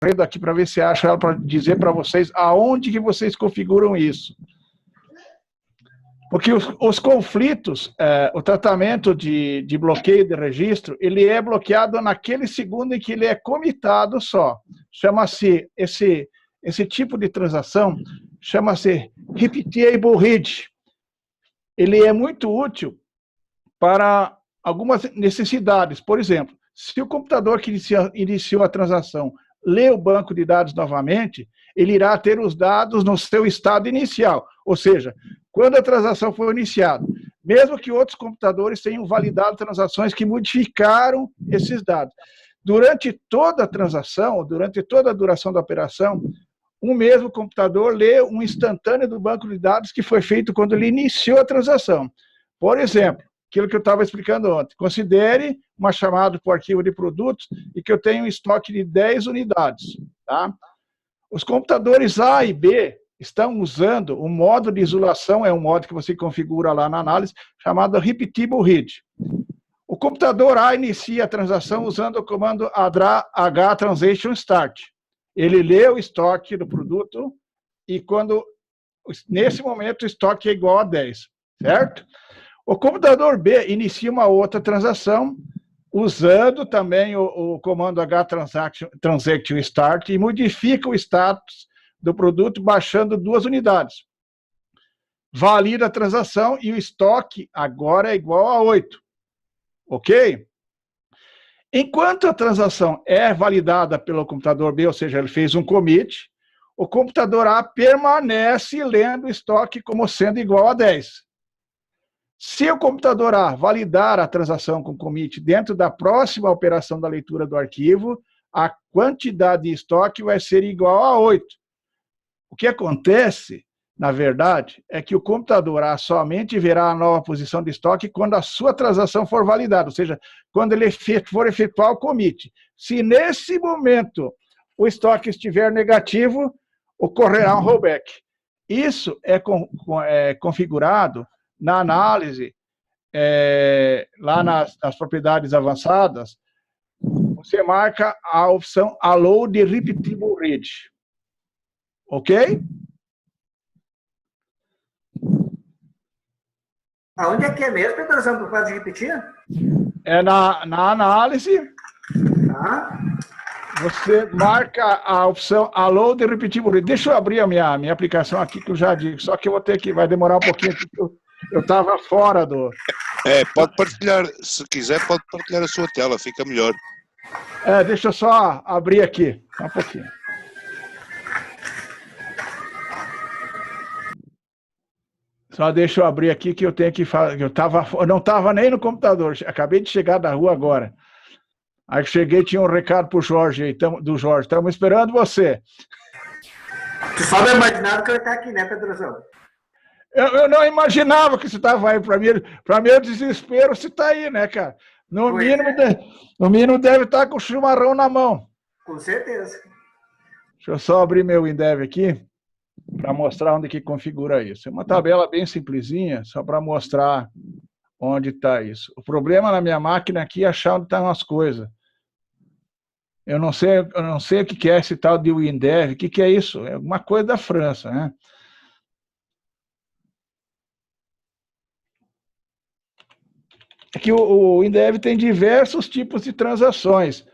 correndo aqui para ver se acho ela para dizer para vocês aonde que vocês configuram isso. Porque os conflitos, o tratamento de bloqueio de registro, ele é bloqueado naquele segundo em que ele é comitado só. Chama-se, esse tipo de transação, chama-se repeatable read. Ele é muito útil para algumas necessidades. Por exemplo, se o computador que iniciou a transação lê o banco de dados novamente, ele irá ter os dados no seu estado inicial, ou seja, quando a transação foi iniciada, mesmo que outros computadores tenham validado transações que modificaram esses dados. Durante toda a transação, durante toda a duração da operação, um mesmo computador lê um instantâneo do banco de dados que foi feito quando ele iniciou a transação. Por exemplo, aquilo que eu estava explicando ontem, considere uma chamada para o arquivo de produtos e que eu tenho um estoque de 10 unidades. Tá? Os computadores A e B estão usando o modo de isolação, é um modo que você configura lá na análise, chamado Repeatable Read. O computador A inicia a transação usando o comando H-Transaction Start. Ele lê o estoque do produto e nesse momento o estoque é igual a 10, certo? O computador B inicia uma outra transação usando também o comando H-Transaction Start e modifica o status do produto baixando 2 unidades. Valida a transação e o estoque agora é igual a 8. Ok? Enquanto a transação é validada pelo computador B, ou seja, ele fez um commit, o computador A permanece lendo o estoque como sendo igual a 10. Se o computador A validar a transação com commit dentro da próxima operação da leitura do arquivo, a quantidade de estoque vai ser igual a 8. O que acontece, na verdade, é que o computador A somente verá a nova posição de estoque quando a sua transação for validada, ou seja, quando ele for efetuar o commit. Se nesse momento o estoque estiver negativo, ocorrerá um rollback. Isso é configurado na análise, lá nas propriedades avançadas, você marca a opção Allow the Repeatable Read. Ok? Aonde é que é mesmo, Pedrozão, que pode repetir? É na análise. Tá. Você marca a opção Allow the Repeatable Read. Deixa eu abrir a minha aplicação aqui, que eu já digo. Só que eu vou ter que, vai demorar um pouquinho, porque eu estava fora do... Pode partilhar, se quiser, pode partilhar a sua tela, fica melhor. Deixa eu só abrir aqui, só um pouquinho. Só deixa eu abrir aqui que eu tenho que falar. Eu não estava nem no computador, acabei de chegar da rua agora. Aí cheguei, tinha um recado para o Jorge aí, do Jorge. Estamos esperando você. Tu só não imaginava que eu ia estar aqui, né, Pedrozão? Eu não imaginava que você estava aí. Para meu desespero, você está aí, né, cara? No mínimo deve estar com o chimarrão na mão. Com certeza. Deixa eu só abrir meu Indev aqui para mostrar onde que configura isso. É uma tabela bem simplesinha, só para mostrar onde está isso. O problema na minha máquina aqui é achar onde estão as coisas. Eu não sei o que é esse tal de WinDev. O que é isso? É alguma coisa da França, né? É que o WinDev tem diversos tipos de transações.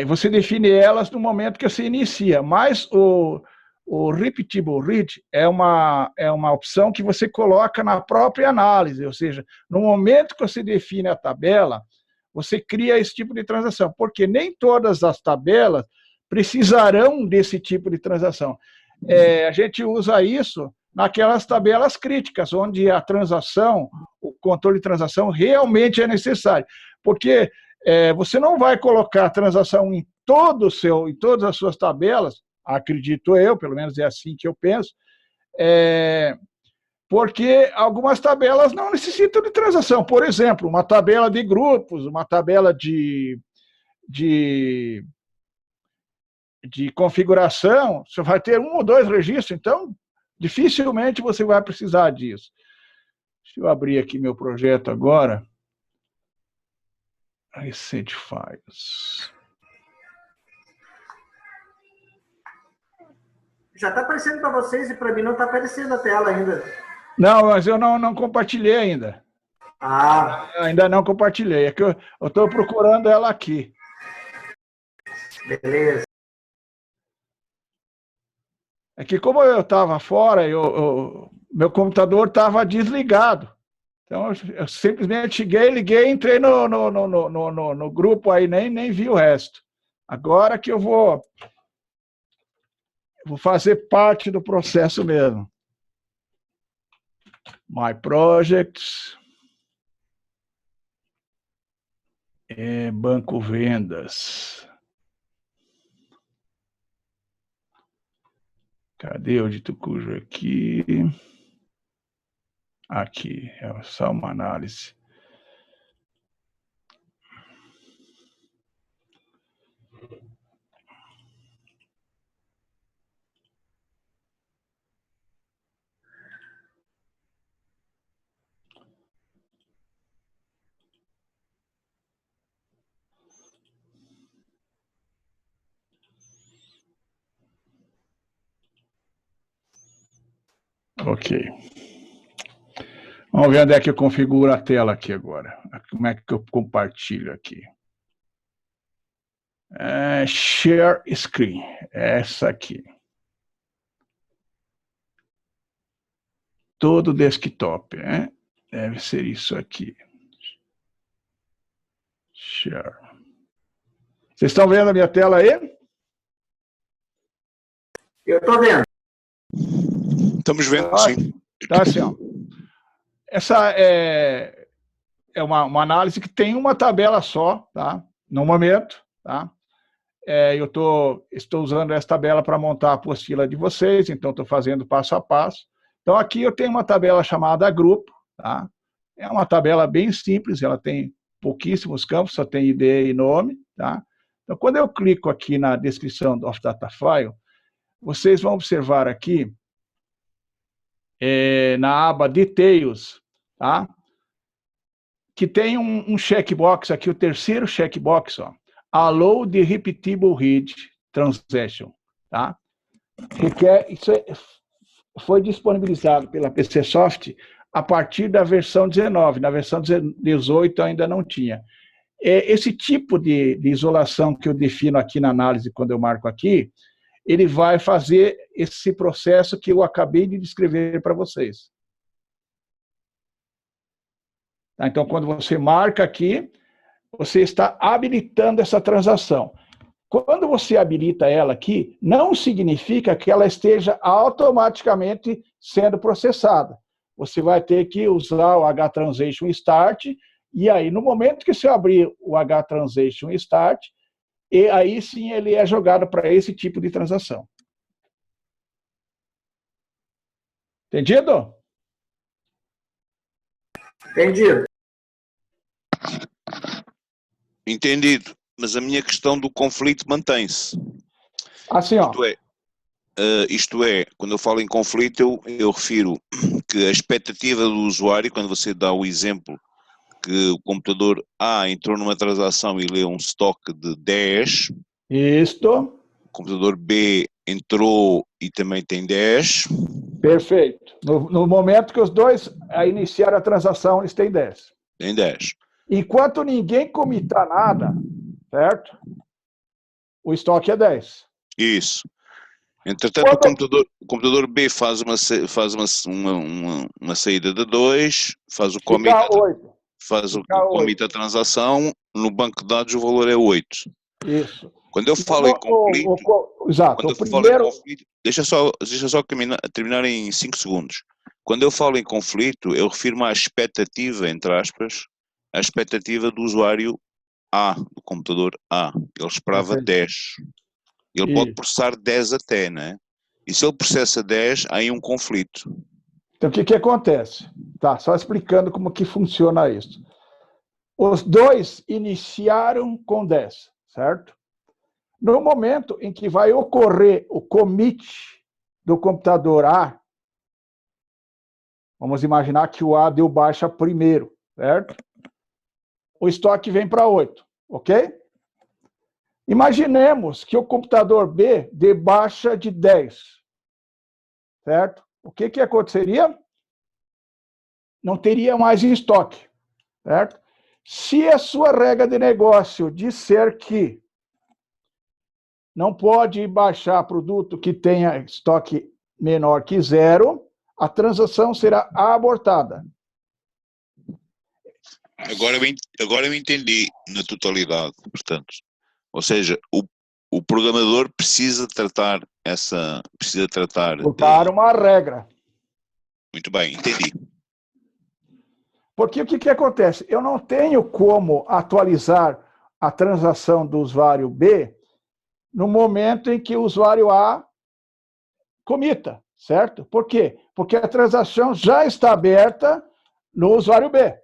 Você define elas no momento que você inicia, mas o Repeatable Read é uma opção que você coloca na própria análise, ou seja, no momento que você define a tabela, você cria esse tipo de transação, porque nem todas as tabelas precisarão desse tipo de transação. A gente usa isso naquelas tabelas críticas, onde a transação, o controle de transação realmente é necessário, porque você não vai colocar a transação em todas as suas tabelas, acredito eu, pelo menos é assim que eu penso, porque algumas tabelas não necessitam de transação. Por exemplo, uma tabela de grupos, uma tabela de configuração, você vai ter 1 ou 2 registros, então dificilmente você vai precisar disso. Deixa eu abrir aqui meu projeto agora. Reset Files. Já está aparecendo para vocês e para mim não está aparecendo a tela ainda. Não, mas eu não compartilhei ainda. Ah, Ainda não compartilhei. É que eu estou procurando ela aqui. beleza. É que como eu estava fora, meu computador estava desligado. Então, eu simplesmente cheguei, liguei, entrei no grupo aí, nem vi o resto. Agora que eu vou fazer parte do processo mesmo. My Projects. Banco Vendas. Cadê o dito cujo aqui? Aqui, é só uma análise. Ok. Vamos ver onde é que eu configuro a tela aqui agora. Como é que eu compartilho aqui? Share Screen. Essa aqui. Todo desktop, né? Deve ser isso aqui. Share. Vocês estão vendo a minha tela aí? Eu estou vendo. Estamos vendo, sim. Então, assim, ó, essa é uma análise que tem uma tabela só, tá? No momento, tá? Eu estou usando essa tabela para montar a apostila de vocês, então estou fazendo passo a passo. Então, aqui eu tenho uma tabela chamada grupo, tá? É uma tabela bem simples, ela tem pouquíssimos campos, só tem ID e nome, tá? Então, quando eu clico aqui na descrição do Data File, vocês vão observar aqui, na aba Details, tá? Que tem um checkbox aqui, o terceiro checkbox, ó. Allow the repeatable read transaction, tá? Isso foi disponibilizado pela PCsoft a partir da versão 19, na versão 18 ainda não tinha. Esse tipo de isolação que eu defino aqui na análise, quando eu marco aqui, ele vai fazer esse processo que eu acabei de descrever para vocês. Tá? Então, quando você marca aqui, você está habilitando essa transação. Quando você habilita ela aqui, não significa que ela esteja automaticamente sendo processada. Você vai ter que usar o HTransaction Start, e aí, no momento que você abrir o HTransaction Start, e aí sim ele é jogado para esse tipo de transação. Entendido? Entendido. Entendido. Mas a minha questão do conflito mantém-se. Assim, ó. Isto é, quando eu falo em conflito, eu refiro que a expectativa do usuário, quando você dá o exemplo que o computador A entrou numa transação e leu um estoque de 10, Isto. o computador B entrou e também tem 10. Perfeito. No momento que os dois iniciaram a transação, eles têm 10. Tem 10. Enquanto ninguém comitar nada, certo? O estoque é 10. Isso. Entretanto, o computador B faz uma saída de 2, faz o commit, da transação, no banco de dados o valor é 8. Isso. Quando eu falo em conflito, exato, deixa só terminar em 5 segundos. Quando eu falo em conflito, eu refiro-me à expectativa, entre aspas, a expectativa do usuário A, do computador A. Ele esperava 10. Ele pode processar 10 até, né? E se ele processa 10, há aí um conflito. Então, o que acontece? Tá, só explicando como que funciona isso. Os dois iniciaram com 10, certo? No momento em que vai ocorrer o commit do computador A, vamos imaginar que o A deu baixa primeiro, certo? O estoque vem para 8, ok? Imaginemos que o computador B dê baixa de 10. certo? O que aconteceria? Não teria mais em estoque, certo? Se a sua regra de negócio disser que não pode baixar produto que tenha estoque menor que 0, a transação será abortada. Agora eu entendi na totalidade, portanto. Ou seja, o programador precisa tratar Botar uma regra. Muito bem, entendi. Porque o que acontece? Eu não tenho como atualizar a transação do usuário B no momento em que o usuário A comita, certo? Por quê? Porque a transação já está aberta no usuário B.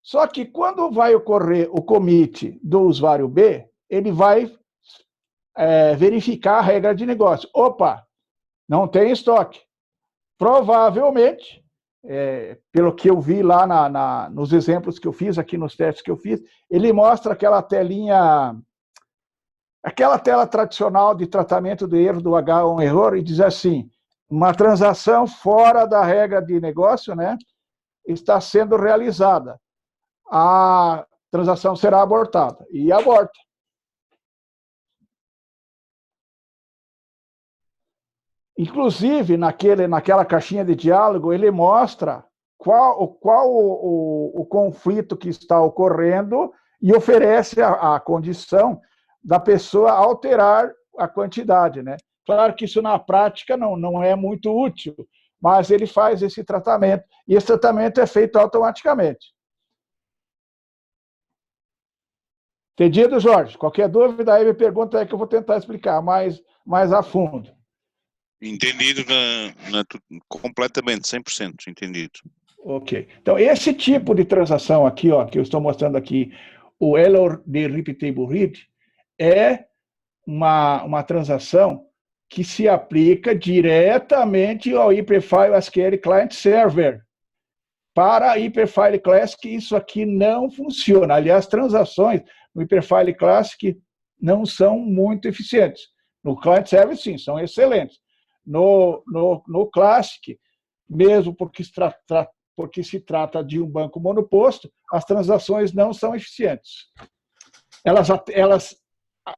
Só que quando vai ocorrer o commit do usuário B, ele vai verificar a regra de negócio. Opa, não tem estoque. Provavelmente, pelo que eu vi lá nos exemplos que eu fiz, aqui nos testes que eu fiz, ele mostra aquela telinha, aquela tela tradicional de tratamento de erro do H1 error, e diz assim, uma transação fora da regra de negócio, né, está sendo realizada. A transação será abortada. E aborta. Inclusive, naquela caixinha de diálogo, ele mostra qual o conflito que está ocorrendo e oferece a condição da pessoa alterar a quantidade, né? Claro que isso na prática não é muito útil, mas ele faz esse tratamento, e esse tratamento é feito automaticamente. Entendido, Jorge? Qualquer dúvida aí me pergunta aí que eu vou tentar explicar mais a fundo. Entendido completamente, 100%, entendido. Ok. Então, esse tipo de transação aqui, ó, que eu estou mostrando aqui, o Error de Repeatable Read, é uma transação que se aplica diretamente ao Hyperfile SQL Client Server. Para Hyperfile Classic, isso aqui não funciona. Aliás, transações no Hyperfile Classic não são muito eficientes. No Client Server, sim, são excelentes. No Classic, mesmo porque se trata de um banco monoposto, as transações não são eficientes. Elas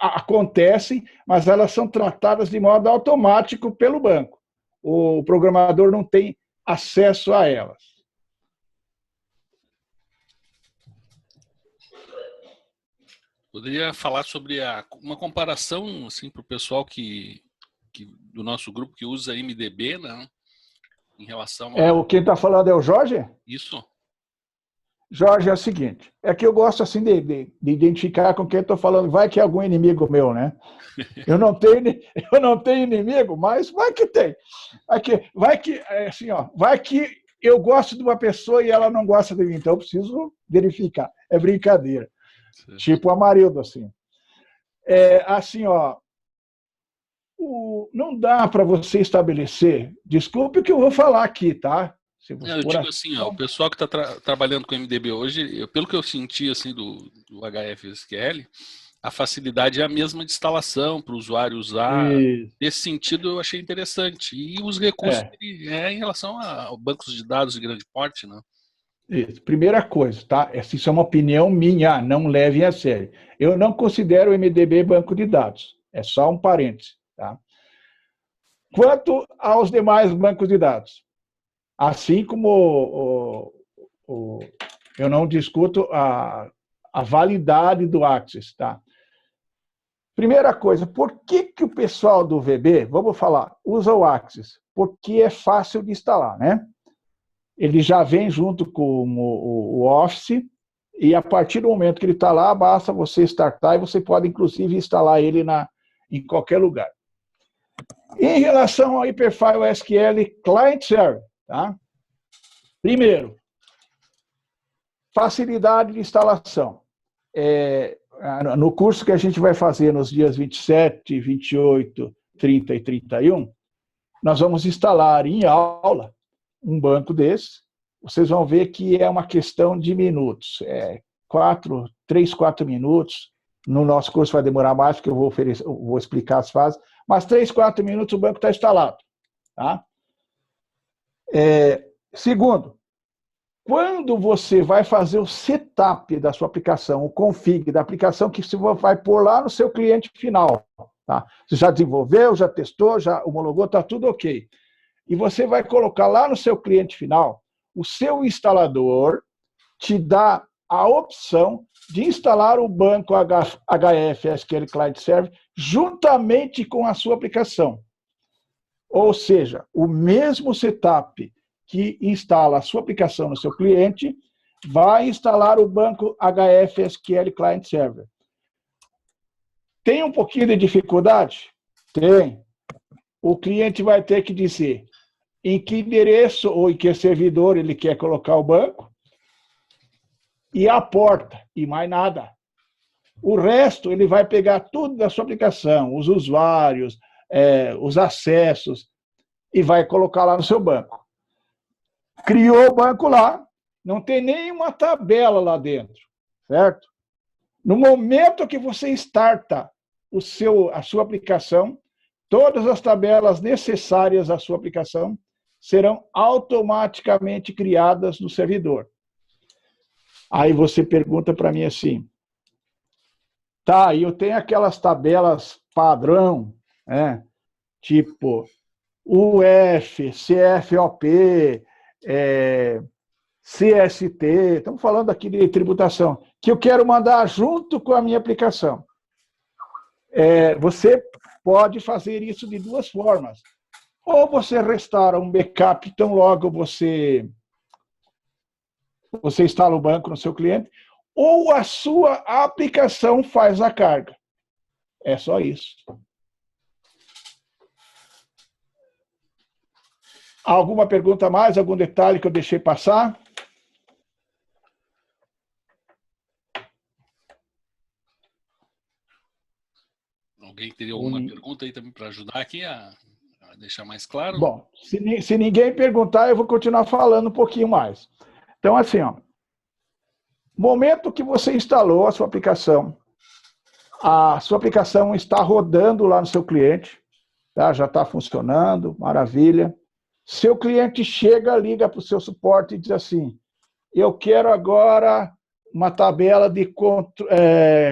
acontecem, mas elas são tratadas de modo automático pelo banco. O programador não tem acesso a elas. Poderia falar sobre uma comparação assim, para o pessoal do nosso grupo que usa MDB, né? Em relação a... Quem está falando é o Jorge? Isso. Jorge, é o seguinte, é que eu gosto assim de identificar com quem estou falando, vai que é algum inimigo meu, né? Eu não tenho inimigo, mas vai que tem. Vai que eu gosto de uma pessoa e ela não gosta de mim, então eu preciso verificar. É brincadeira. Sim. Tipo o Amarildo, assim. Não dá para você estabelecer, desculpe o que eu vou falar aqui, tá? Eu digo assim, o pessoal que está trabalhando com MDB hoje, pelo que eu senti assim, do HFSQL, a facilidade é a mesma de instalação para o usuário usar. Nesse sentido, eu achei interessante. E os recursos em relação a bancos de dados de grande porte, né? Isso. Primeira coisa, tá? Isso é uma opinião minha, não levem a sério. Eu não considero o MDB banco de dados. É só um parêntese, tá? Quanto aos demais bancos de dados, assim como eu não discuto a validade do Access, tá? Primeira coisa, por que o pessoal do VB, vamos falar, usa o Access? Porque é fácil de instalar, né? Ele já vem junto com o Office, e a partir do momento que ele está lá, basta você startar, e você pode, inclusive, instalar ele em qualquer lugar. Em relação ao Hyperfile SQL Client Server, tá? Primeiro, facilidade de instalação. No curso que a gente vai fazer nos dias 27, 28, 30 e 31, nós vamos instalar em aula um banco desse. Vocês vão ver que é uma questão de minutos. 3, 4 minutos. No nosso curso vai demorar mais, porque eu vou explicar as fases. Mas 3, 4 minutos o banco está instalado. Tá? Segundo, quando você vai fazer o setup da sua aplicação, o config da aplicação que você vai pôr lá no seu cliente final, tá? Você já desenvolveu, já testou, já homologou, está tudo ok. E você vai colocar lá no seu cliente final, o seu instalador te dá a opção de instalar o banco HF SQL Client Server juntamente com a sua aplicação. Ou seja, o mesmo setup que instala a sua aplicação no seu cliente vai instalar o banco HF SQL Client Server. Tem um pouquinho de dificuldade? Tem. O cliente vai ter que dizer em que endereço ou em que servidor ele quer colocar o banco e a porta, e mais nada. O resto, ele vai pegar tudo da sua aplicação, os usuários, os acessos, e vai colocar lá no seu banco. Criou o banco lá, não tem nenhuma tabela lá dentro, certo? No momento que você starta a sua aplicação, todas as tabelas necessárias à sua aplicação serão automaticamente criadas no servidor. Aí você pergunta para mim assim, tá, eu tenho aquelas tabelas padrão, tipo UF, CFOP, CST, estamos falando aqui de tributação, que eu quero mandar junto com a minha aplicação. Você pode fazer isso de duas formas. Ou você restaura um backup tão logo você instala o banco no seu cliente, ou a sua aplicação faz a carga. É só isso. Alguma pergunta a mais? Algum detalhe que eu deixei passar? Alguém teria alguma pergunta aí também para ajudar aqui a deixar mais claro? Bom, se ninguém perguntar, eu vou continuar falando um pouquinho mais. Então, assim, ó, momento que você instalou a sua aplicação está rodando lá no seu cliente, tá? Já está funcionando, maravilha. Seu cliente chega, liga para o seu suporte e diz assim, eu quero agora uma tabela de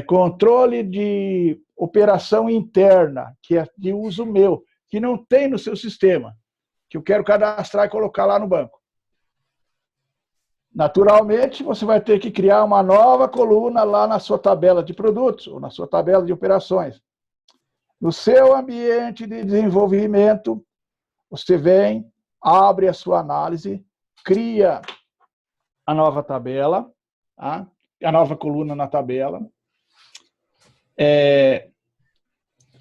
controle de operação interna, que é de uso meu, que não tem no seu sistema, que eu quero cadastrar e colocar lá no banco. Naturalmente, você vai ter que criar uma nova coluna lá na sua tabela de produtos, ou na sua tabela de operações. No seu ambiente de desenvolvimento, você vem, abre a sua análise, cria a nova tabela, tá? A nova coluna na tabela,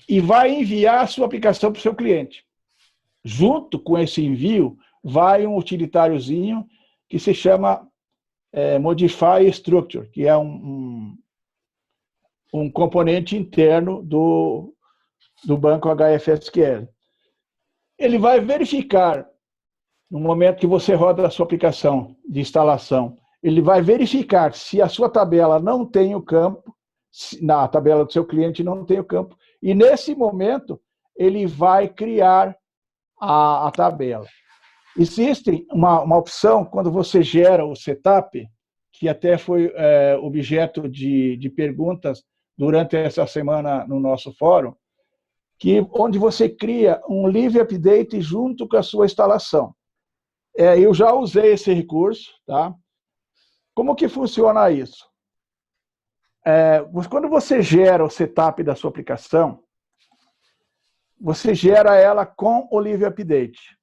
e vai enviar a sua aplicação para o seu cliente. Junto com esse envio, vai um utilitáriozinho que se chama Modify Structure, que é um componente interno do banco HFSQL. Ele vai verificar, no momento que você roda a sua aplicação de instalação, ele vai verificar se a sua tabela não tem o campo, na tabela do seu cliente não tem o campo, e nesse momento ele vai criar a tabela. Existe uma opção, quando você gera o setup, que até foi objeto de perguntas durante essa semana no nosso fórum, onde você cria um live update junto com a sua instalação. Eu já usei esse recurso, tá? Como que funciona isso? Quando você gera o setup da sua aplicação, você gera ela com o live update.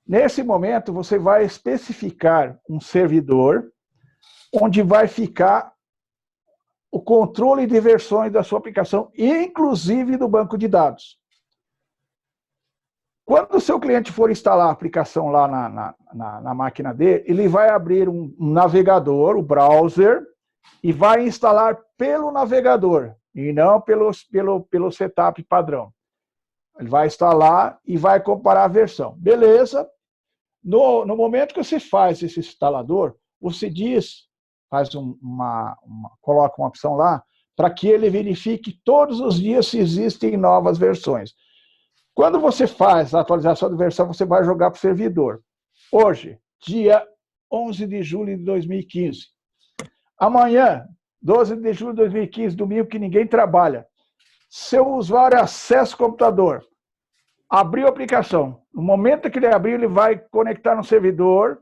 Nesse momento, você vai especificar um servidor onde vai ficar o controle de versões da sua aplicação, inclusive do banco de dados. Quando o seu cliente for instalar a aplicação lá na máquina dele, ele vai abrir um navegador, o browser, e vai instalar pelo navegador, e não pelo setup padrão. Ele vai instalar e vai comparar a versão. Beleza. No momento que você faz esse instalador, você coloca uma opção lá para que ele verifique todos os dias se existem novas versões. Quando você faz a atualização de versão, você vai jogar para o servidor. Hoje, dia 11 de julho de 2015. Amanhã, 12 de julho de 2015, domingo que ninguém trabalha. Seu usuário acessa o computador, abriu a aplicação. No momento que ele abrir, ele vai conectar no servidor,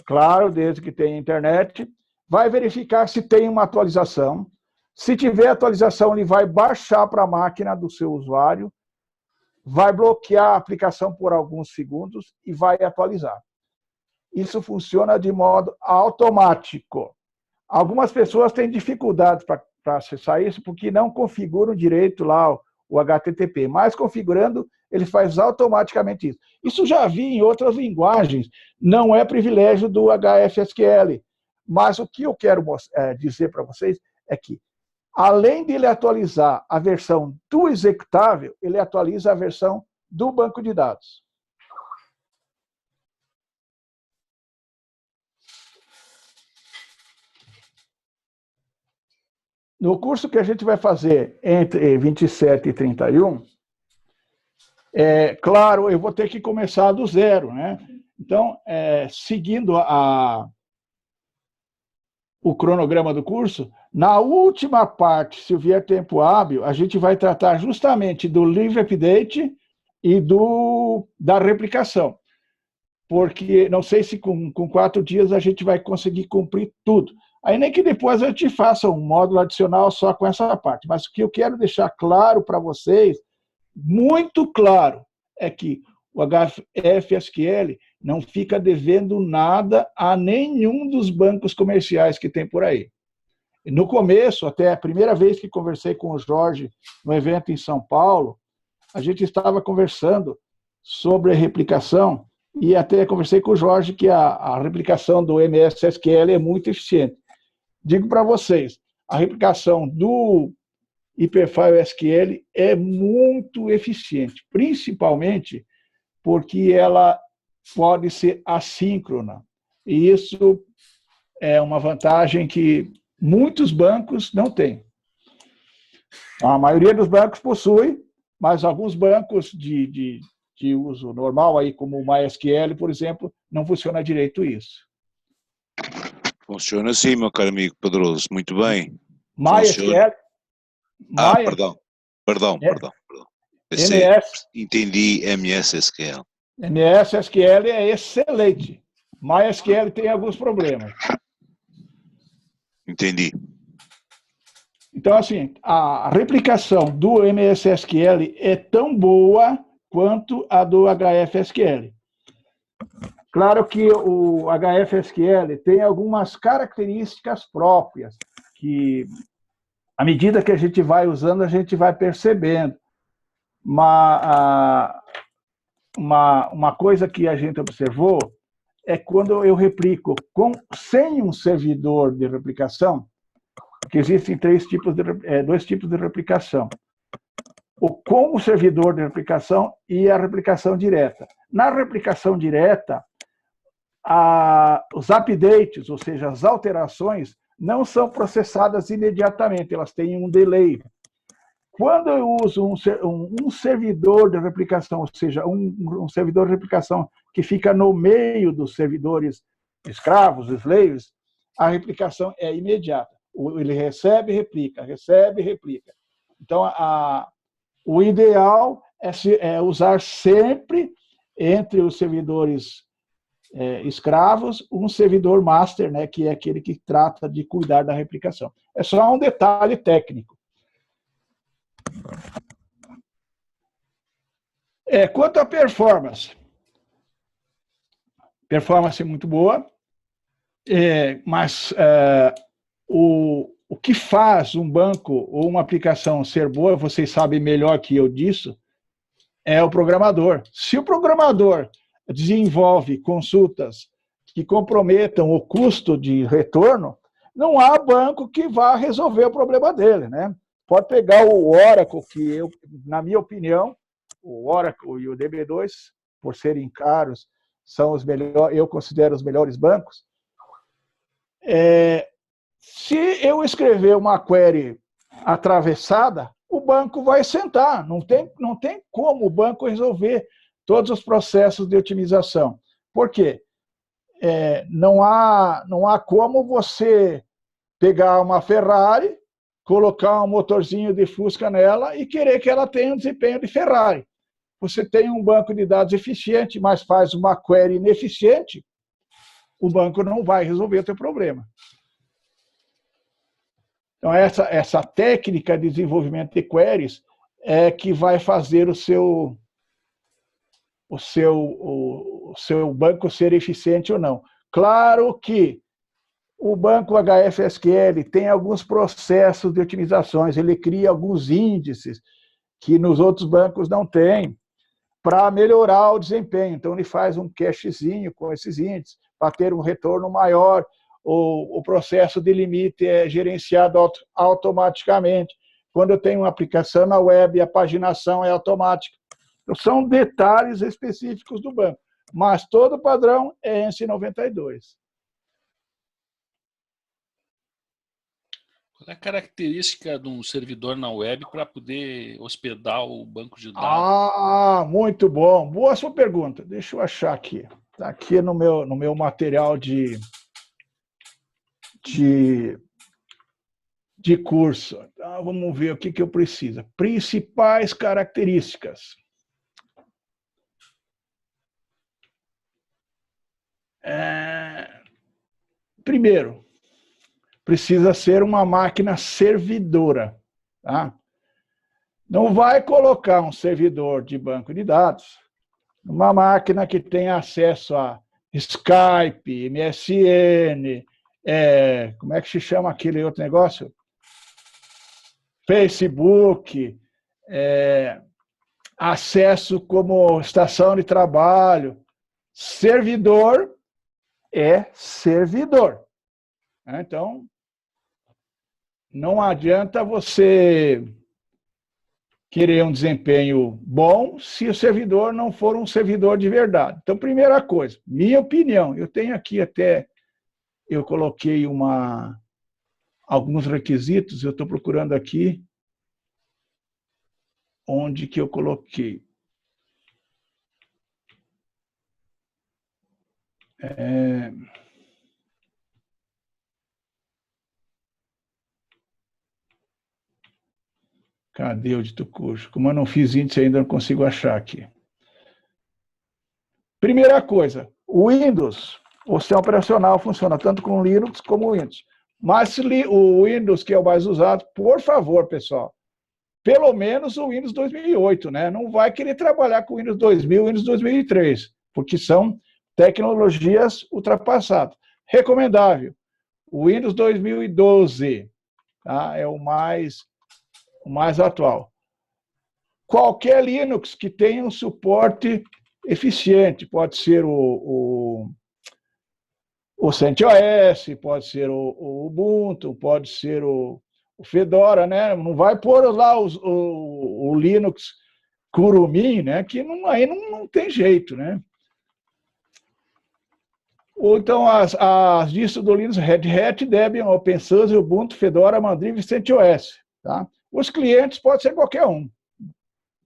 claro, desde que tenha internet, vai verificar se tem uma atualização. Se tiver atualização, ele vai baixar para a máquina do seu usuário, vai bloquear a aplicação por alguns segundos e vai atualizar. Isso funciona de modo automático. Algumas pessoas têm dificuldades para acessar isso porque não configuram direito lá o HTTP, mas configurando, ele faz automaticamente isso. Isso já vi em outras linguagens, não é privilégio do HFSQL, mas o que eu quero dizer para vocês é que, além de ele atualizar a versão do executável, ele atualiza a versão do banco de dados. No curso que a gente vai fazer entre 27 e 31, claro, eu vou ter que começar do zero, né? Então, seguindo o cronograma do curso, na última parte, se vier tempo hábil, a gente vai tratar justamente do Live Update e da replicação. Porque não sei se com 4 dias a gente vai conseguir cumprir tudo. Aí nem que depois a gente faça um módulo adicional só com essa parte. Mas o que eu quero deixar claro para vocês, muito claro, é que o HFSQL não fica devendo nada a nenhum dos bancos comerciais que tem por aí. No começo, até a primeira vez que conversei com o Jorge no evento em São Paulo, a gente estava conversando sobre a replicação e até conversei com o Jorge que a replicação do MS SQL é muito eficiente. Digo para vocês, a replicação do Hyperfile SQL é muito eficiente, principalmente porque ela pode ser assíncrona. E isso é uma vantagem que muitos bancos não têm. A maioria dos bancos possui, mas alguns bancos de uso normal, aí, como o MySQL, por exemplo, não funciona direito isso. Funciona sim, meu caro amigo Pedroso, muito bem. MySQL. Perdão. Entendi MS SQL. MS SQL é excelente. MySQL tem alguns problemas. Entendi. Então, assim, a replicação do MS SQL é tão boa quanto a do HFSQL. Claro que o HFSQL tem algumas características próprias, que, à medida que a gente vai usando, a gente vai percebendo. Uma coisa que a gente observou é quando eu replico sem um servidor de replicação, que existem dois tipos de replicação. Com o servidor de replicação e a replicação direta. Na replicação direta, os updates, ou seja, as alterações, não são processadas imediatamente, elas têm um delay. Quando eu uso um servidor de replicação, ou seja, um servidor de replicação que fica no meio dos servidores escravos, slaves, a replicação é imediata. Ele recebe e replica, recebe e replica. Então, o ideal é usar sempre, entre os servidores escravos, um servidor master, né, que é aquele que trata de cuidar da replicação. É só um detalhe técnico. Quanto à performance é muito boa, mas o que faz um banco ou uma aplicação ser boa, vocês sabem melhor que eu disso, é o programador. Se o programador desenvolve consultas que comprometam o custo de retorno, não há banco que vá resolver o problema dele, né? Pode pegar o Oracle, que na minha opinião, o Oracle e o DB2, por serem caros, são os melhores, eu considero os melhores bancos. Se eu escrever uma query atravessada, o banco vai sentar. Não tem como o banco resolver todos os processos de otimização. Por quê? Não há como você pegar uma Ferrari, colocar um motorzinho de Fusca nela e querer que ela tenha um desempenho de Ferrari. Você tem um banco de dados eficiente, mas faz uma query ineficiente, o banco não vai resolver o teu problema. Então, essa técnica de desenvolvimento de queries é que vai fazer o seu banco ser eficiente ou não. Claro que o banco HFSQL tem alguns processos de otimizações, ele cria alguns índices que nos outros bancos não tem, para melhorar o desempenho. Então, ele faz um cachezinho com esses índices, para ter um retorno maior, o processo de limite é gerenciado automaticamente. Quando eu tenho uma aplicação na web, a paginação é automática. Então, são detalhes específicos do banco, mas todo padrão é ENSI 92. Qual é a característica de um servidor na web para poder hospedar o banco de dados? Ah, muito bom. Boa sua pergunta. Deixa eu achar aqui. Está aqui no meu material de curso. Então, vamos ver o que eu preciso. Principais características. Primeiro, precisa ser uma máquina servidora. Tá? Não vai colocar um servidor de banco de dados numa máquina que tem acesso a Skype, MSN, como é que se chama aquele outro negócio? Facebook, acesso como estação de trabalho. Servidor é servidor. Então, não adianta você querer um desempenho bom se o servidor não for um servidor de verdade. Então, primeira coisa, minha opinião, eu tenho aqui até, eu coloquei alguns requisitos, eu estou procurando aqui onde que eu coloquei. Cadê o dito curso? Como eu não fiz índice ainda, não consigo achar aqui. Primeira coisa, o Windows, o sistema operacional funciona tanto com Linux como Windows. Mas o Windows, que é o mais usado, por favor, pessoal, pelo menos o Windows 2008, né? Não vai querer trabalhar com o Windows 2000, Windows 2003, porque são tecnologias ultrapassadas. Recomendável, o Windows 2012, tá? É o mais atual. Qualquer Linux que tenha um suporte eficiente, pode ser o CentOS, pode ser o Ubuntu, pode ser o Fedora, né? Não vai pôr lá o Linux Kurumin, né? Que aí não tem jeito, né? Ou então as distros do Linux Red Hat, Debian, OpenSUSE, Ubuntu, Fedora, Mandriva e CentOS, tá? Os clientes pode ser qualquer um, não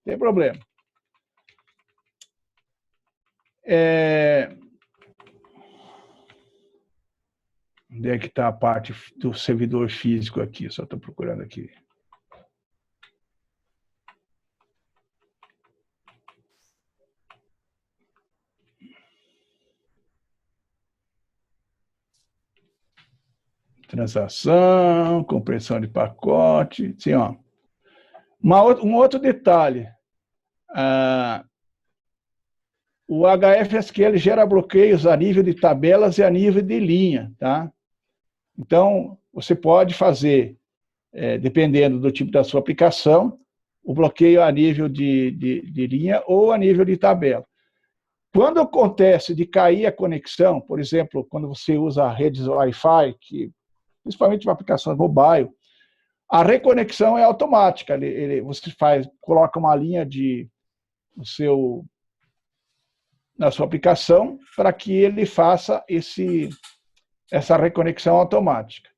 tem problema. Onde é que está a parte do servidor físico aqui? Só estou procurando aqui. Transação, compressão de pacote. Sim, ó. Um outro detalhe. O HFSQL gera bloqueios a nível de tabelas e a nível de linha, tá? Então, você pode fazer, dependendo do tipo da sua aplicação, o bloqueio a nível de linha ou a nível de tabela. Quando acontece de cair a conexão, por exemplo, quando você usa redes Wi-Fi, principalmente para aplicações mobile, a reconexão é automática. Você coloca uma linha na sua aplicação para que ele faça essa reconexão automática.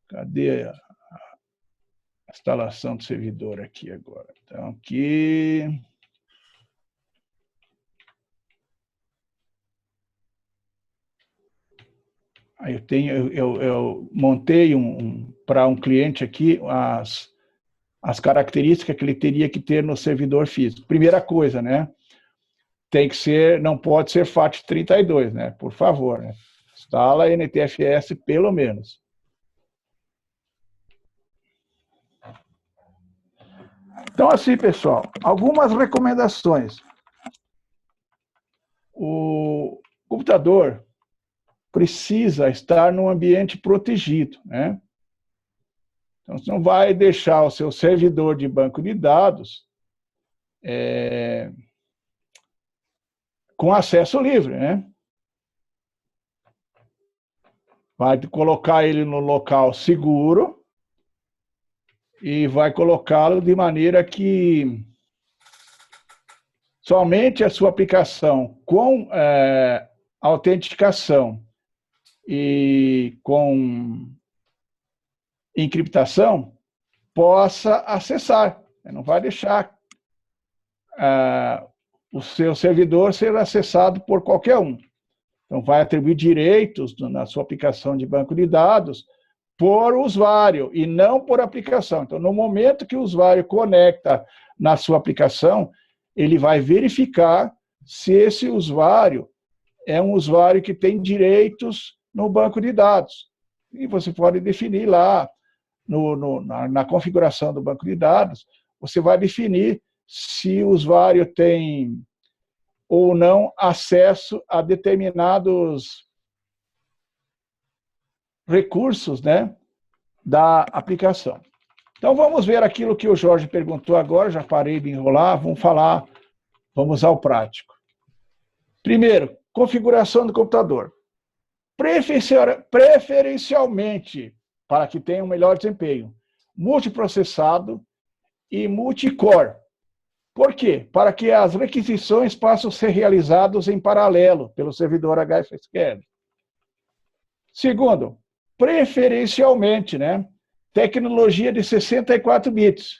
Cadê? instalação do servidor aqui agora. Então, aqui... Aí eu montei para um cliente aqui as características que ele teria que ter no servidor físico. Primeira coisa, né? Tem que ser, não pode ser FAT32, né? Por favor, né? Instala NTFS pelo menos. Então, assim, pessoal, algumas recomendações. O computador precisa estar num ambiente protegido, né? Então, você não vai deixar o seu servidor de banco de dados com acesso livre, né? Vai colocar ele no local seguro e vai colocá-lo de maneira que somente a sua aplicação com autenticação e com encriptação possa acessar. Não vai deixar o seu servidor ser acessado por qualquer um. Então, vai atribuir direitos na sua aplicação de banco de dados por usuário e não por aplicação. Então, no momento que o usuário conecta na sua aplicação, ele vai verificar se esse usuário é um usuário que tem direitos no banco de dados. E você pode definir lá, na configuração do banco de dados, você vai definir se o usuário tem ou não acesso a determinados recursos, né, da aplicação. Então, vamos ver aquilo que o Jorge perguntou agora, já parei de enrolar, vamos ao prático. Primeiro, configuração do computador. Preferencialmente, para que tenha um melhor desempenho, multiprocessado e multicore. Por quê? Para que as requisições possam ser realizadas em paralelo pelo servidor HFSQL. Segundo, preferencialmente, né, tecnologia de 64 bits,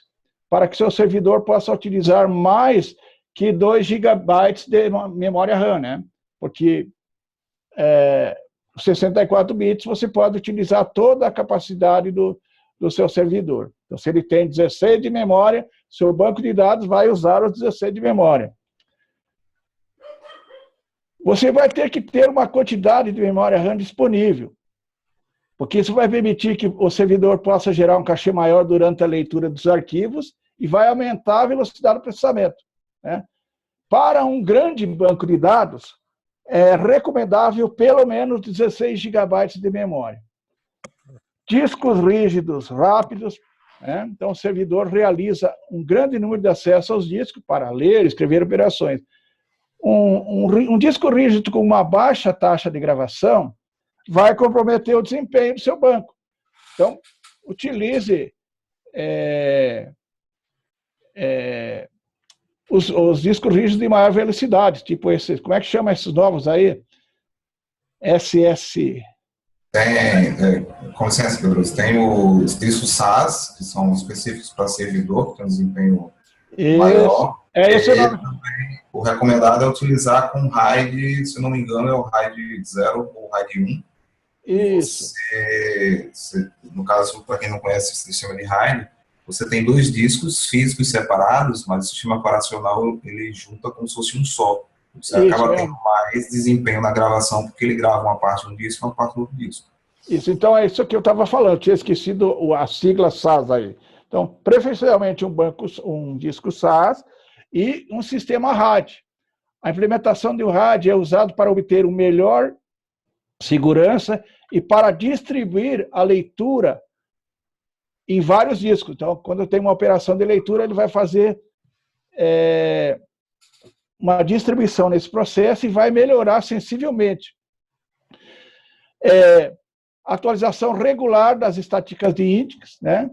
para que seu servidor possa utilizar mais que 2 GB de memória RAM, né? Porque 64 bits você pode utilizar toda a capacidade do seu servidor. Então, se ele tem 16 de memória, seu banco de dados vai usar os 16 de memória. Você vai ter que ter uma quantidade de memória RAM disponível, porque isso vai permitir que o servidor possa gerar um cachê maior durante a leitura dos arquivos e vai aumentar a velocidade do processamento, né? Para um grande banco de dados, é recomendável pelo menos 16 GB de memória. Discos rígidos rápidos, né? Então o servidor realiza um grande número de acessos aos discos para ler, escrever operações. Um disco rígido com uma baixa taxa de gravação vai comprometer o desempenho do seu banco. Então, utilize os discos rígidos de maior velocidade, tipo esses, como é que chama esses novos aí? SS. Com licença, Pedro, tem os discos SAS, que são específicos para servidor, que tem um desempenho maior. Esse nome. Também, o recomendado é utilizar com RAID, se não me engano, é o RAID 0 ou RAID 1. Isso. No caso, para quem não conhece o sistema de RAID, você tem 2 discos físicos separados, mas o sistema operacional ele junta como se fosse um só. Você acaba tendo mais desempenho na gravação, porque ele grava uma parte de um disco e uma parte do outro disco. Isso, então é isso que eu estava falando, eu tinha esquecido a sigla SAS aí. Então, preferencialmente um disco SAS e um sistema RAID. A implementação do RAID é usado para obter uma melhor segurança e para distribuir a leitura em vários discos. Então, quando eu tenho uma operação de leitura, ele vai fazer uma distribuição nesse processo e vai melhorar sensivelmente. Atualização regular das estatísticas de índices, né?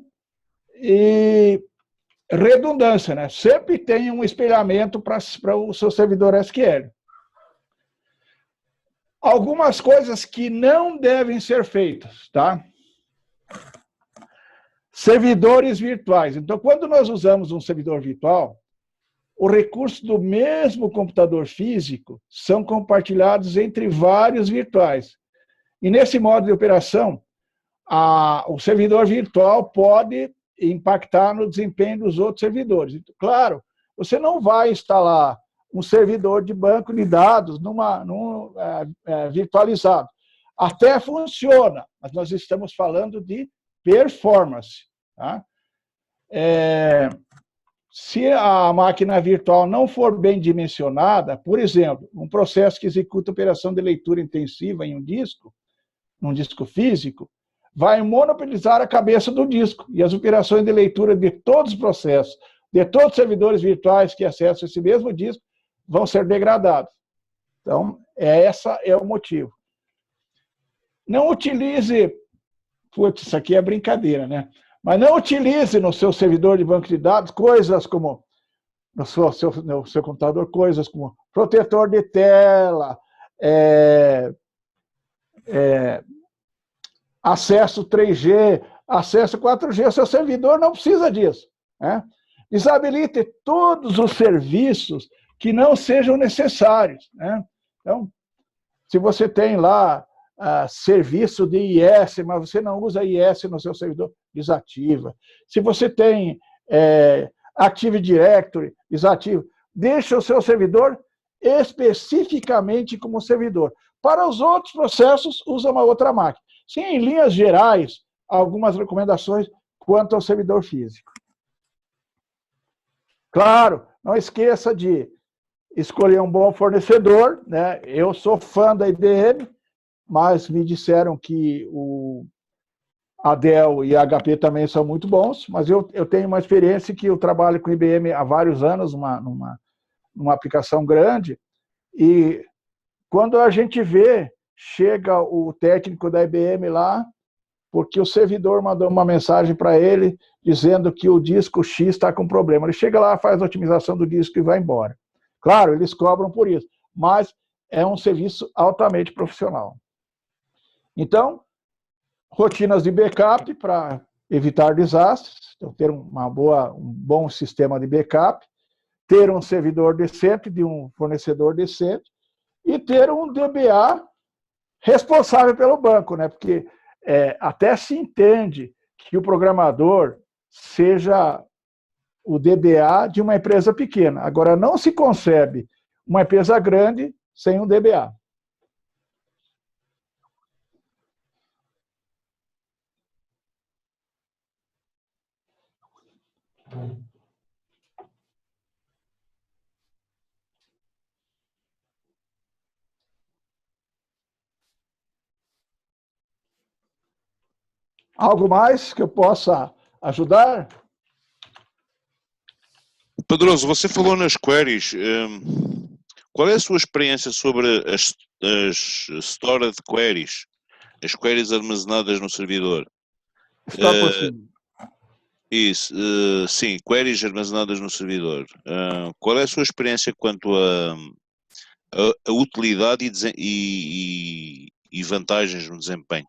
E redundância, né? Sempre tem um espelhamento para o seu servidor SQL. Algumas coisas que não devem ser feitas, tá? Servidores virtuais. Então, quando nós usamos um servidor virtual, os recursos do mesmo computador físico são compartilhados entre vários virtuais. E nesse modo de operação, o servidor virtual pode impactar no desempenho dos outros servidores. Claro, você não vai instalar um servidor de banco de dados virtualizado. Até funciona, mas nós estamos falando de performance. Tá? Se a máquina virtual não for bem dimensionada, por exemplo, um processo que executa operação de leitura intensiva em num disco físico, vai monopolizar a cabeça do disco e as operações de leitura de todos os processos, de todos os servidores virtuais que acessam esse mesmo disco, vão ser degradados. Então, esse é o motivo. Não utilize, isso aqui é brincadeira, né? Mas não utilize no seu servidor de banco de dados coisas como, no seu computador, coisas como protetor de tela, acesso 3G, acesso 4G. O seu servidor não precisa disso. Né? Desabilite todos os serviços que não sejam necessários. Né? Então, se você tem lá serviço de IS, mas você não usa IS no seu servidor, desativa. Se você tem Active Directory, desativa. Deixa o seu servidor especificamente como servidor. Para os outros processos, usa uma outra máquina. Sim, em linhas gerais, algumas recomendações quanto ao servidor físico. Claro, não esqueça de escolher um bom fornecedor. Né? Eu sou fã da IBM, mas me disseram que a Dell e a HP também são muito bons, mas eu tenho uma experiência que eu trabalho com IBM há vários anos, numa aplicação grande, e quando a gente vê, chega o técnico da IBM lá, porque o servidor mandou uma mensagem para ele dizendo que o disco X está com problema. Ele chega lá, faz a otimização do disco e vai embora. Claro, eles cobram por isso, mas é um serviço altamente profissional. Então, rotinas de backup para evitar desastres, então ter um bom sistema de backup, ter um servidor decente, de um fornecedor decente, e ter um DBA responsável pelo banco, né? Porque até se entende que o programador seja o DBA de uma empresa pequena. Agora, não se concebe uma empresa grande sem um DBA. Algo mais que eu possa ajudar? Pedroso, você falou nas queries. Qual é a sua experiência sobre as stored queries? As queries armazenadas no servidor? Está possível. Isso, sim, queries armazenadas no servidor. Qual é a sua experiência quanto a utilidade e vantagens no desempenho?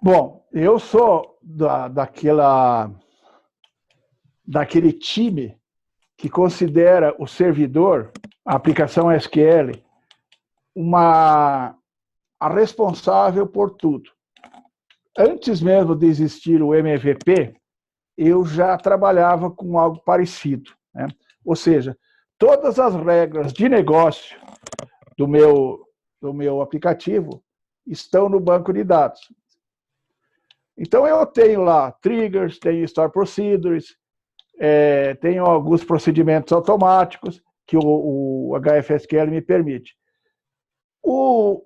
Bom, eu sou daquele time que considera o servidor, a aplicação SQL, a responsável por tudo. Antes mesmo de existir o MVP, eu já trabalhava com algo parecido. Né? Ou seja, todas as regras de negócio do meu aplicativo estão no banco de dados. Então, eu tenho lá triggers, tenho store procedures, tenho alguns procedimentos automáticos que o HFSQL me permite. O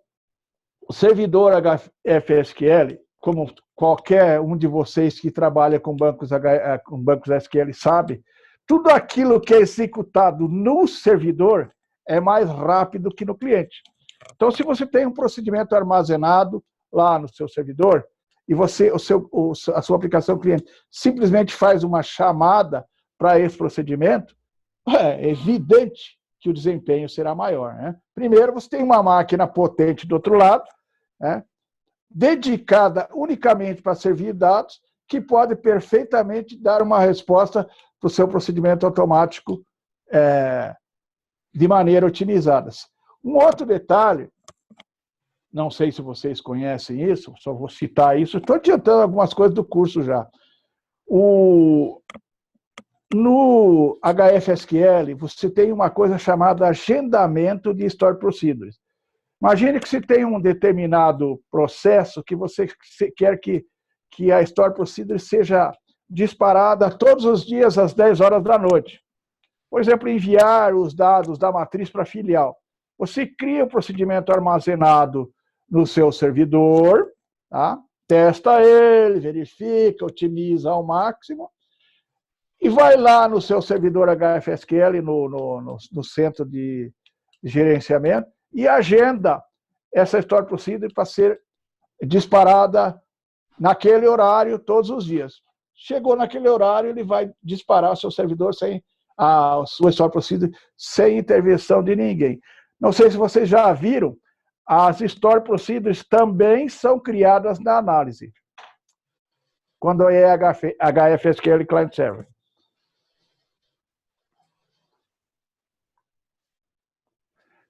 servidor HFSQL, como qualquer um de vocês que trabalha com bancos SQL sabe, tudo aquilo que é executado no servidor é mais rápido que no cliente. Então, se você tem um procedimento armazenado lá no seu servidor, e a sua aplicação cliente simplesmente faz uma chamada para esse procedimento, é evidente que o desempenho será maior. Né? Primeiro, você tem uma máquina potente do outro lado, né? Dedicada unicamente para servir dados, que pode perfeitamente dar uma resposta para o seu procedimento automático de maneira otimizada. Um outro detalhe, não sei se vocês conhecem isso, só vou citar isso, estou adiantando algumas coisas do curso já. No HFSQL, você tem uma coisa chamada agendamento de Store Procedures. Imagine que você tem um determinado processo que você quer que a Store Procedure seja disparada todos os dias às 10 horas da noite. Por exemplo, enviar os dados da matriz para a filial. Você cria o procedimento armazenado no seu servidor, tá? Testa ele, verifica, otimiza ao máximo, e vai lá no seu servidor HFSQL, no centro de gerenciamento, e agenda essa Store Procedure para ser disparada naquele horário todos os dias. Chegou naquele horário, ele vai disparar o seu servidor a sua Store Procedure sem intervenção de ninguém. Não sei se vocês já viram, as Store Procedures também são criadas na análise, quando é HFSQL Client Server.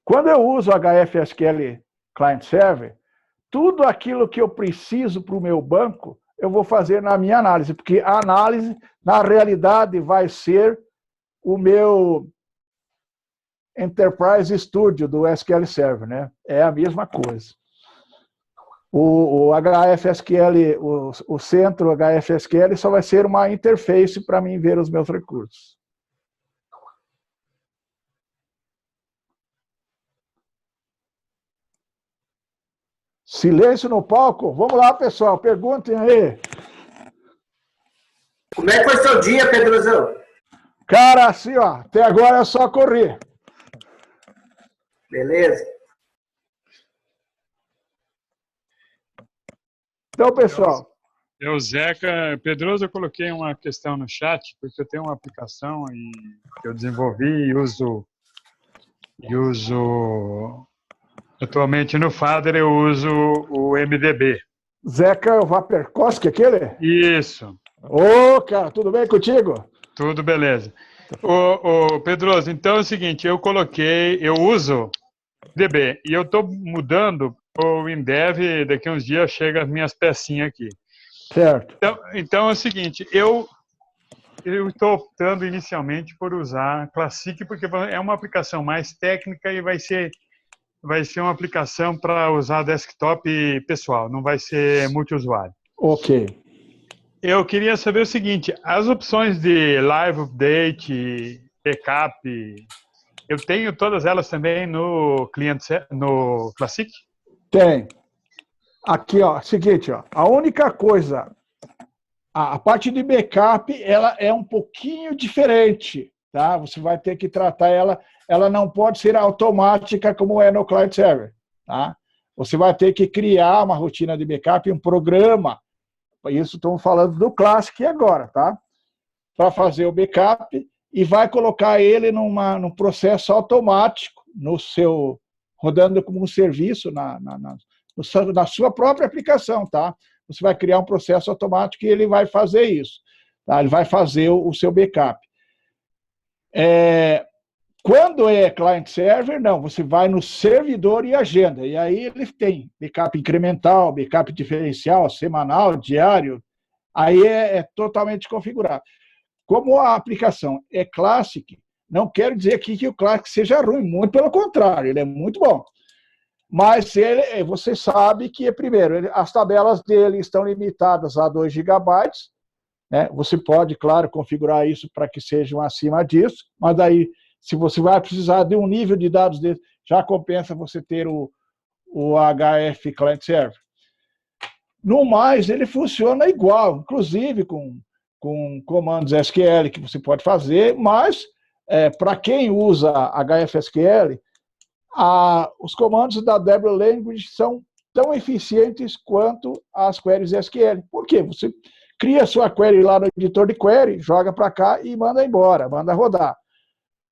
Quando eu uso HFSQL Client Server, tudo aquilo que eu preciso para o meu banco, eu vou fazer na minha análise, porque a análise, na realidade, vai ser o meu Enterprise Studio do SQL Server, né? É a mesma coisa. O HFSQL, o centro HFSQL só vai ser uma interface para mim ver os meus recursos. Silêncio no palco. Vamos lá, pessoal, perguntem aí. Como é que foi seu dia, Pedrozão? Cara, assim, ó, até agora é só correr. Beleza? Então, pessoal. Zeca, Pedroso, eu coloquei uma questão no chat, porque eu tenho uma aplicação que eu desenvolvi e uso atualmente no Fader, eu uso o MDB. Zeca Vaperkoski, aquele? Isso. Ô, cara, tudo bem contigo? Tudo beleza. Ô, Pedroso, então é o seguinte, eu uso DB e eu estou mudando o WinDev, daqui a uns dias chega as minhas pecinhas aqui. Certo. Então é o seguinte, eu estou optando inicialmente por usar Classic, porque é uma aplicação mais técnica e vai ser uma aplicação para usar desktop pessoal, não vai ser multiusuário. Ok. Eu queria saber o seguinte, as opções de Live Update, Backup, eu tenho todas elas também no Classic? Tem. Aqui, ó, seguinte, ó, a única coisa, a parte de backup, ela é um pouquinho diferente, tá? Você vai ter que tratar ela não pode ser automática como é no Client Server, tá? Você vai ter que criar uma rotina de backup, um programa, isso estamos falando do Classic agora, tá? Para fazer o backup e vai colocar ele num processo automático, rodando como um serviço na sua própria aplicação, tá? Você vai criar um processo automático e ele vai fazer isso, tá? Ele vai fazer o seu backup. Quando é client-server, não, você vai no servidor e agenda, e aí ele tem backup incremental, backup diferencial, semanal, diário, aí é totalmente configurado. Como a aplicação é Classic, não quero dizer aqui que o Classic seja ruim, muito pelo contrário, ele é muito bom. Mas você sabe que, primeiro, as tabelas dele estão limitadas a 2 GB, né? Você pode, claro, configurar isso para que sejam acima disso, mas daí, se você vai precisar de um nível de dados dele, já compensa você ter o HF Client Server. No mais, ele funciona igual, inclusive com comandos SQL que você pode fazer, mas para quem usa HFSQL, os comandos da W Language são tão eficientes quanto as queries SQL. Por quê? Você cria sua query lá no editor de query, joga para cá e manda embora, manda rodar.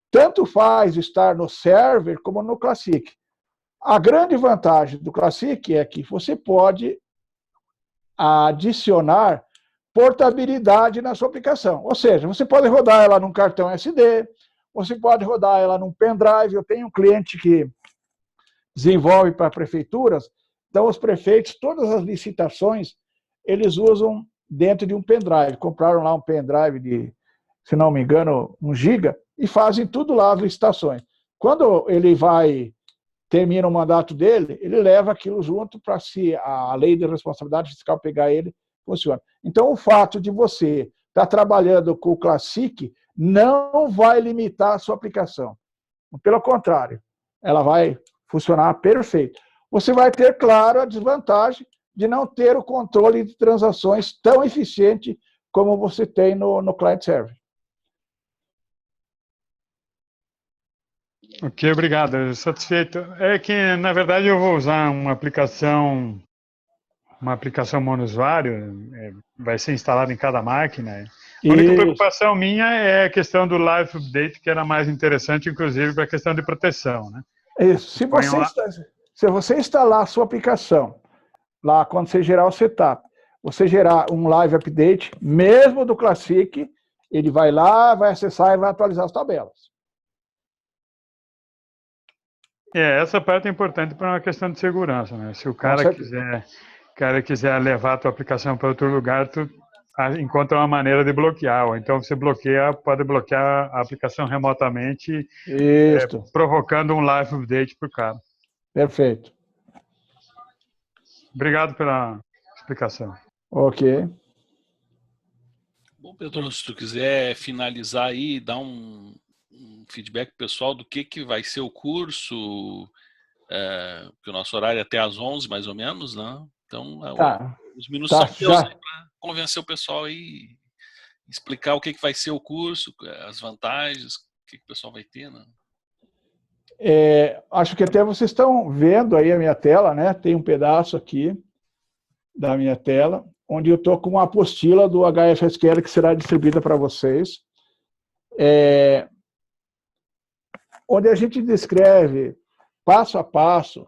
Tanto faz estar no server como no Classic. A grande vantagem do Classic é que você pode adicionar portabilidade na sua aplicação. Ou seja, você pode rodar ela num cartão SD, você pode rodar ela num pendrive. Eu tenho um cliente que desenvolve para prefeituras, então os prefeitos, todas as licitações, eles usam dentro de um pendrive. Compraram lá um pendrive de, se não me engano, 1 giga, e fazem tudo lá, as licitações. Quando ele termina o mandato dele, ele leva aquilo junto para, se a lei de responsabilidade fiscal pegar ele, funciona. Então, o fato de você estar trabalhando com o Classic não vai limitar a sua aplicação. Pelo contrário, ela vai funcionar perfeito. Você vai ter, claro, a desvantagem de não ter o controle de transações tão eficiente como você tem no client server. Ok, obrigado. Satisfeito. É que, na verdade, eu vou usar uma aplicação monousuário, vai ser instalada em cada máquina. A única preocupação minha é a questão do Live Update, que era mais interessante, inclusive, para a questão de proteção, né? Isso. Se você instalar a sua aplicação, lá quando você gerar o setup, você gerar um Live Update, mesmo do Classic, ele vai lá, vai acessar e vai atualizar as tabelas. Essa parte é importante para uma questão de segurança, né? Se o cara quiser levar a tua aplicação para outro lugar, tu encontra uma maneira de bloquear, ou então você pode bloquear a aplicação remotamente, provocando um live update para o cara. Perfeito. Obrigado pela explicação. Ok. Bom, Pedro, se tu quiser finalizar aí, dar um feedback pessoal do que vai ser o curso, porque o nosso horário é até às 11, mais ou menos, né? Então, os minutos são teus para convencer o pessoal aí, explicar o que vai ser o curso, as vantagens, o que o pessoal vai ter, né? Acho que até vocês estão vendo aí a minha tela, né? Tem um pedaço aqui da minha tela, onde eu estou com uma apostila do HFSQL que será distribuída para vocês, onde a gente descreve passo a passo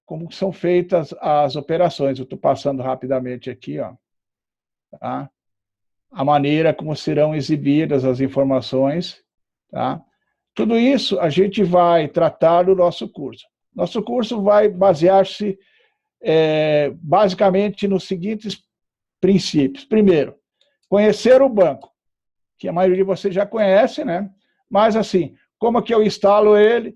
como são feitas as operações. Eu estou passando rapidamente aqui, ó, tá? A maneira como serão exibidas as informações, tá? Tudo isso a gente vai tratar no nosso curso. Nosso curso vai basear-se basicamente nos seguintes princípios. Primeiro, conhecer o banco, que a maioria de vocês já conhece, né? Mas, assim, como que eu instalo ele,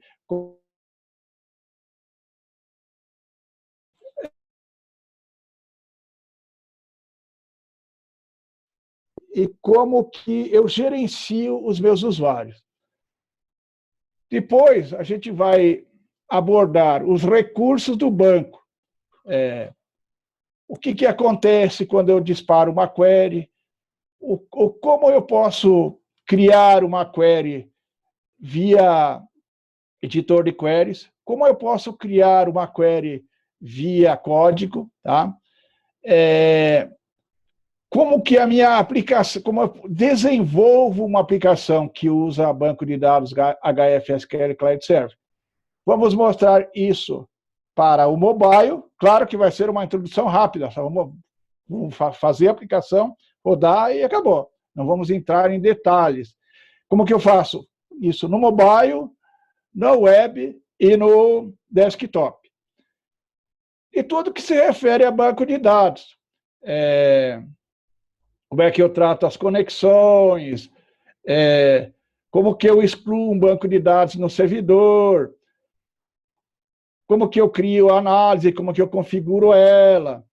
e como que eu gerencio os meus usuários. Depois, a gente vai abordar os recursos do banco. O que acontece quando eu disparo uma query, como eu posso criar uma query via editor de queries, como eu posso criar uma query via código, tá? Como que a minha aplicação, como eu desenvolvo uma aplicação que usa banco de dados HFSQL Client Server. Vamos mostrar isso para o mobile. Claro que vai ser uma introdução rápida, só vamos fazer a aplicação, rodar e acabou. Não vamos entrar em detalhes. Como que eu faço isso no mobile, no web e no desktop? E tudo que se refere a banco de dados. Como é que eu trato as conexões, como que eu excluo um banco de dados no servidor, como que eu crio a análise, como que eu configuro ela,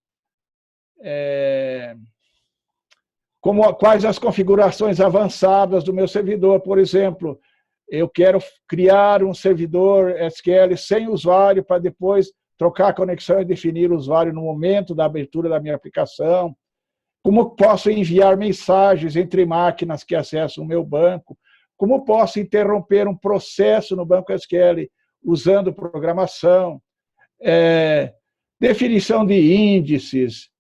quais as configurações avançadas do meu servidor. Por exemplo, eu quero criar um servidor SQL sem usuário para depois trocar a conexão e definir o usuário no momento da abertura da minha aplicação. Como posso enviar mensagens entre máquinas que acessam o meu banco? Como posso interromper um processo no banco SQL usando programação? Definição de índices,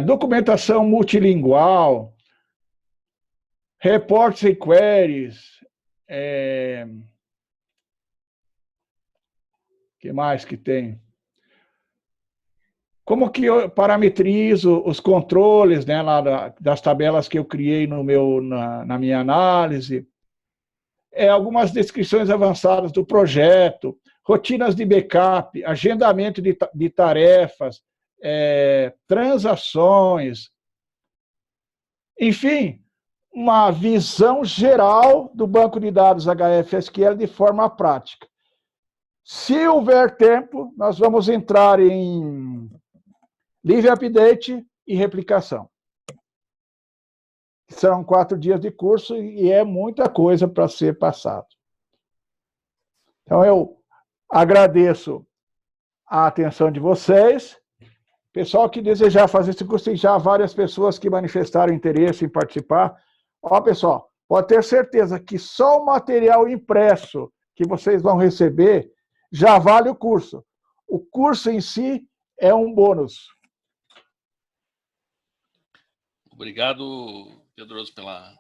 documentação multilingual, reports e queries, que mais que tem? como que eu parametrizo os controles, né, lá das tabelas que eu criei na minha análise, algumas descrições avançadas do projeto, rotinas de backup, agendamento de tarefas, transações, enfim, uma visão geral do banco de dados HFSQL de forma prática. Se houver tempo, nós vamos entrar em live update e replicação. Serão 4 dias de curso e é muita coisa para ser passado. Então, eu agradeço a atenção de vocês. Pessoal que desejar fazer esse curso, tem já várias pessoas que manifestaram interesse em participar. Ó, pessoal, pode ter certeza que só o material impresso que vocês vão receber já vale o curso. O curso em si é um bônus. Obrigado, Pedroso, pela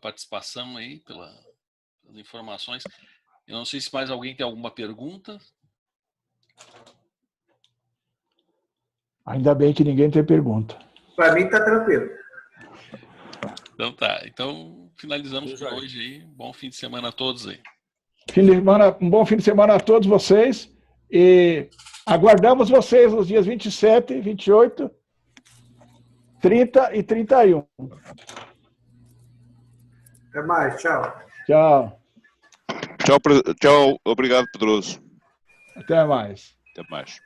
participação aí, pelas informações. Eu não sei se mais alguém tem alguma pergunta. Ainda bem que ninguém tem pergunta. Para mim está tranquilo. Então tá. Então finalizamos por hoje aí. Bom fim de semana a todos aí. Um bom fim de semana a todos vocês. E aguardamos vocês nos dias 27, 28, 30 e 31. Até mais, tchau. Tchau. Tchau, obrigado, Pedroso. Até mais. Até mais.